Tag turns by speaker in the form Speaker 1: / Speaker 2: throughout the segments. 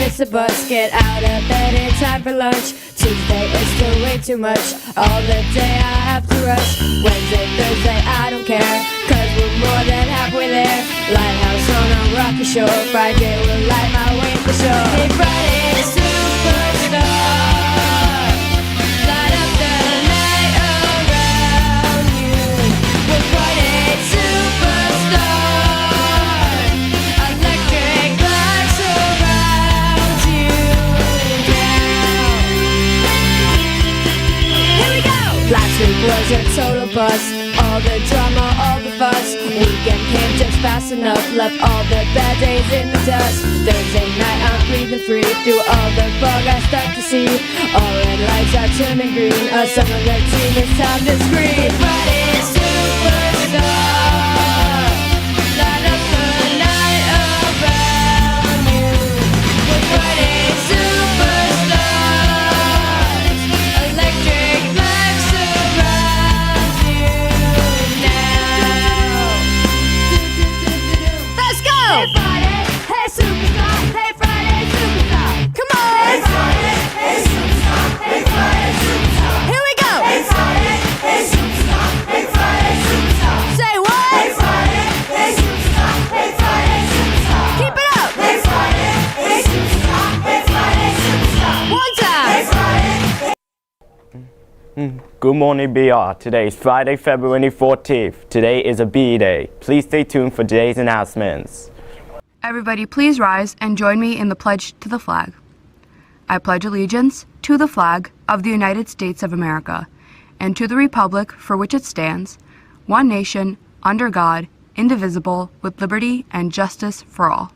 Speaker 1: miss the bus, get out of bed in time for lunch. Tuesday is still way too much, all the day I have to rush. Wednesday, Thursday, I don't care, cause we're more than halfway there. Lighthouse on a rocky shore, Friday will light my way for sure. Hey Friday, superstar, light up the night around you. We're Friday, superstar, electric light surrounds you now. Here we go! Last week was a total bust, all the drama, all the fuss. Weekend came just fast enough, left all the bad days in the dust. Thursday night I'm breathing free, through all the fog I start to see. All red lights are turning green, a song of the team, it's time to scream. Friday, superstar, light up the night around you. We're Friday, superstars, electric light surrounds you now. Let's go! Hey Friday, hey superstar, hey Friday, superstar. Come on! Hey Friday, hey superstar, hey Friday, superstar. Here we go! Hey Friday, hey superstar, hey Friday, superstar. Say what? Hey Friday, hey superstar, hey Friday, superstar. Keep it up! Hey Friday, hey superstar, hey Friday, superstar. One time! Hey Friday.
Speaker 2: Good morning, BR. Today is Friday, February 14th. Today is a B Day. Please stay tuned for today's announcements.
Speaker 3: Everybody please rise and join me in the pledge to the flag. I pledge allegiance to the flag of the United States of America and to the republic for which it stands, one nation, under God, indivisible, with liberty and justice for all.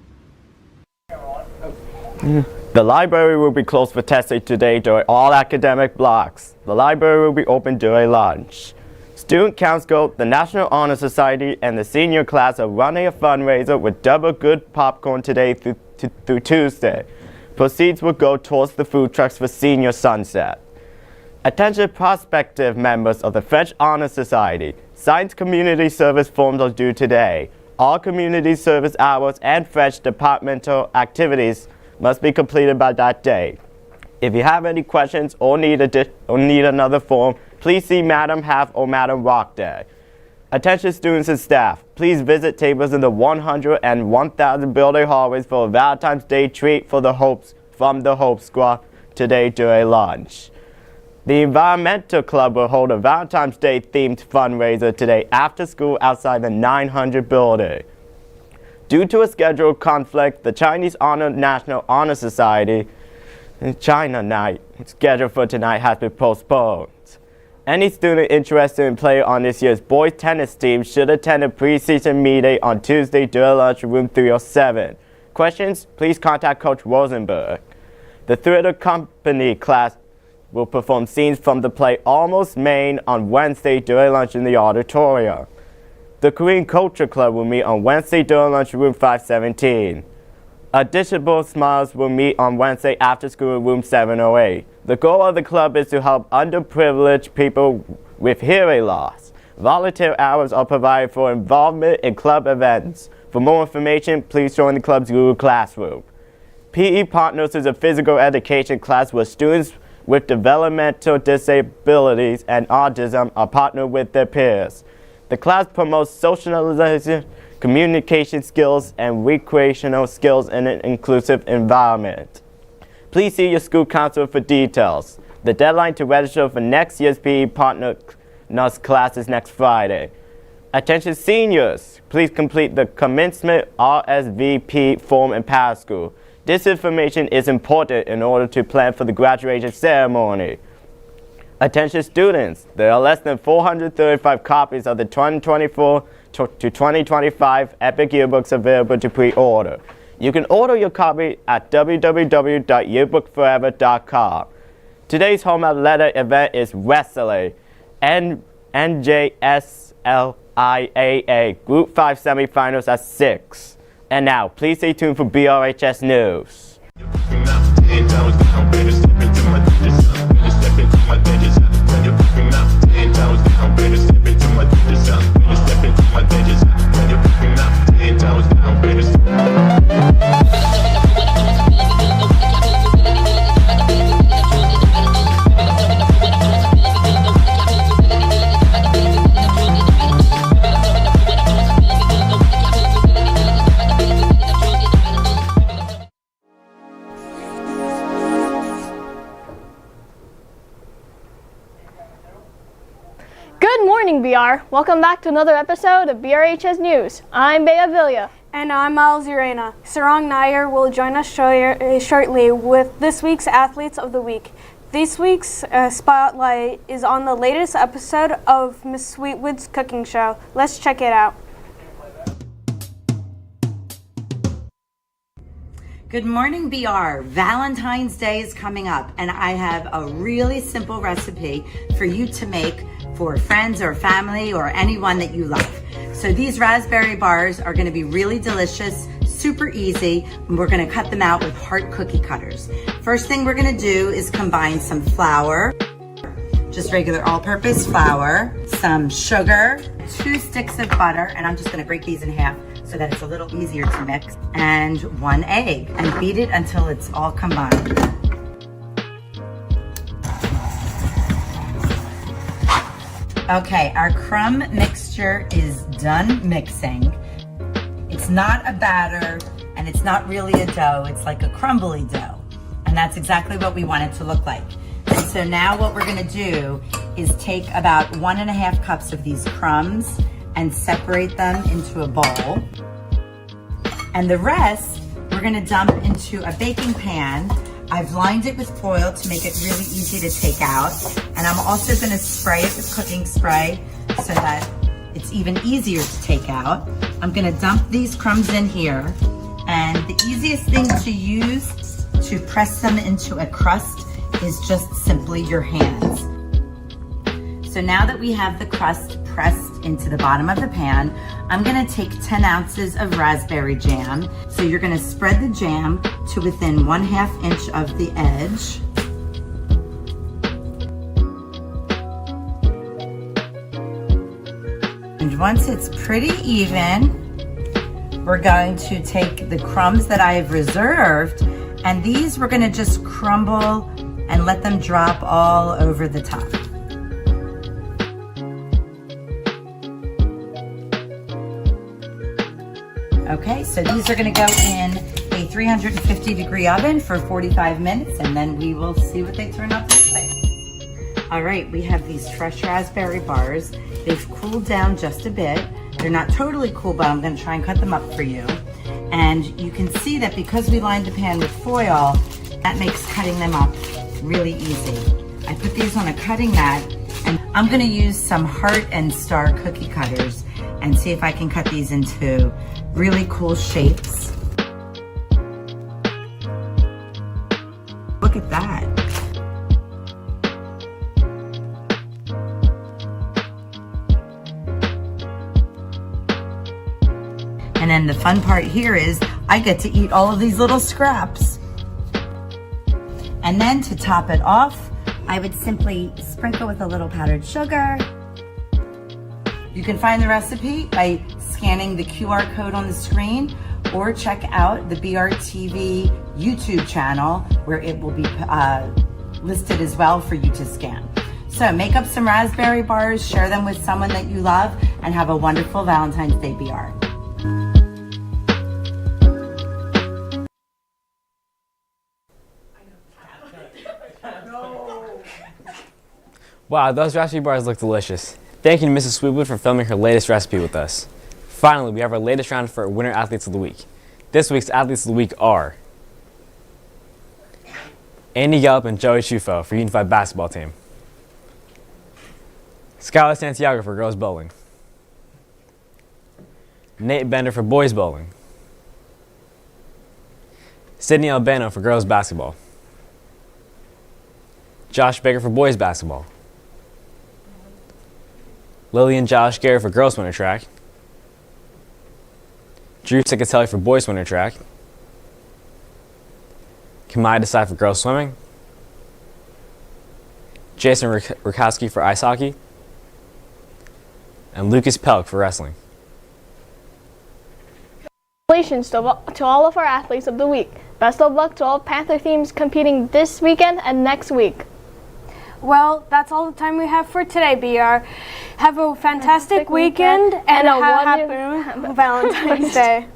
Speaker 2: The library will be closed for testing today during all academic blocks. The library will be open during lunch. Student Council, the National Honor Society, and the senior class are running a fundraiser with double good popcorn today through Tuesday. Proceeds will go towards the food trucks for Senior Sunset. Attention prospective members of the French Honor Society. Science Community Service forms are due today. All community service hours and French departmental activities must be completed by that day. If you have any questions or need another form, please see Madam Half or Madam Rockday. Attention students and staff, please visit tables in the 100 and 1000 building hallways for a Valentine's Day treat for the Hopes from the Hope Squad today during lunch. The Environmental Club will hold a Valentine's Day themed fundraiser today after school outside the 900 building. Due to a scheduled conflict, the Chinese National Honor Society China Night scheduled for tonight has been postponed. Any student interested in playing on this year's boys tennis team should attend a preseason meeting on Tuesday during lunch, room 307. Questions? Please contact Coach Rosenberg. The Theater Company class will perform scenes from the play Almost Maine on Wednesday during lunch in the auditorium. The Korean Culture Club will meet on Wednesday during lunch, room 517. Additional Smiles will meet on Wednesday after school in room 708. The goal of the club is to help underprivileged people with hearing loss. Volunteer hours are provided for involvement in club events. For more information, please join the club's Google Classroom. PE Partners is a physical education class where students with developmental disabilities and autism are partnered with their peers. The class promotes socialization, communication skills, and recreational skills in an inclusive environment. Please see your school counselor for details. The deadline to register for next year's PE Partners class is next Friday. Attention seniors, please complete the commencement RSVP form in PowerSchool. This information is important in order to plan for the graduation ceremony. Attention students, there are less than 435 copies of the 2024 to 2025 Epic Yearbooks available to pre-order. You can order your copy at www.yearbookforever.com. Today's Home Out Letter event is wrestling. NJSLIAA Group 5 semifinals at 6. And now, please stay tuned for BRHS News.
Speaker 4: morning, BR. Welcome back to another episode of BRHS News. I'm Bea Villa.
Speaker 5: And I'm Miles Urena. Sarang Nair will join us shortly with this week's Athletes of the Week. This week's spotlight is on the latest episode of Miss Sweetwood's cooking show. Let's check it out.
Speaker 6: Good morning, BR. Valentine's Day is coming up, and I have a really simple recipe for you to make for friends or family or anyone that you love. So these raspberry bars are going to be really delicious, super easy, and we're going to cut them out with heart cookie cutters. First thing we're going to do is combine some flour, just regular all-purpose flour, some sugar, 2 sticks of butter, and I'm just going to break these in half so that it's a little easier to mix, and 1 egg, and beat it until it's all combined. Okay, our crumb mixture is done mixing. It's not a batter, and it's not really a dough, it's like a crumbly dough. And that's exactly what we want it to look like. And so now what we're gonna do is take about 1.5 cups of these crumbs and separate them into a bowl. And the rest, we're gonna dump into a baking pan. I've lined it with foil to make it really easy to take out. And I'm also gonna spray it with cooking spray so that it's even easier to take out. I'm gonna dump these crumbs in here. And the easiest thing to use to press them into a crust is just simply your hands. So now that we have the crust pressed into the bottom of the pan, I'm gonna take 10 ounces of raspberry jam. So you're gonna spread the jam to within 1/2 inch of the edge. And once it's pretty even, we're going to take the crumbs that I have reserved, and these we're gonna just crumble and let them drop all over the top. Okay, so these are gonna go in a 350-degree oven for 45 minutes, and then we will see what they turn out to look like. All right, we have these fresh raspberry bars. They've cooled down just a bit. They're not totally cool, but I'm gonna try and cut them up for you. And you can see that because we lined the pan with foil, that makes cutting them up really easy. I put these on a cutting mat, and I'm gonna use some heart and star cookie cutters and see if I can cut these into really cool shapes. Look at that. And then the fun part here is I get to eat all of these little scraps. And then to top it off, I would simply sprinkle with a little powdered sugar. You can find the recipe by scanning the QR code on the screen, or check out the BRTV YouTube channel where it will be listed as well for you to scan. So make up some raspberry bars, share them with someone that you love, and have a wonderful Valentine's Day, BR.
Speaker 7: Wow, those raspberry bars look delicious. Thank you to Mrs. Sweetwood for filming her latest recipe with us. Finally, we have our latest round for Winter Athletes of the Week. This week's Athletes of the Week are Andy Gallup and Joey Chufo for Unified Basketball Team, Skylar Santiago for Girls Bowling, Nate Bender for Boys Bowling, Sydney Albano for Girls Basketball, Josh Baker for Boys Basketball, Lillian Josh Garrett for Girls Winter Track, Drew Cicatelli for Boys Winter Track, Kamai Desai for Girls Swimming, Jason Rukowski for Ice Hockey, and Lucas Pelk for Wrestling.
Speaker 4: Congratulations to all of our athletes of the week. Best of luck to all Panther teams competing this weekend and next week.
Speaker 5: Well, that's all the time we have for today, BR. Have a fantastic weekend and a happy Valentine's Day.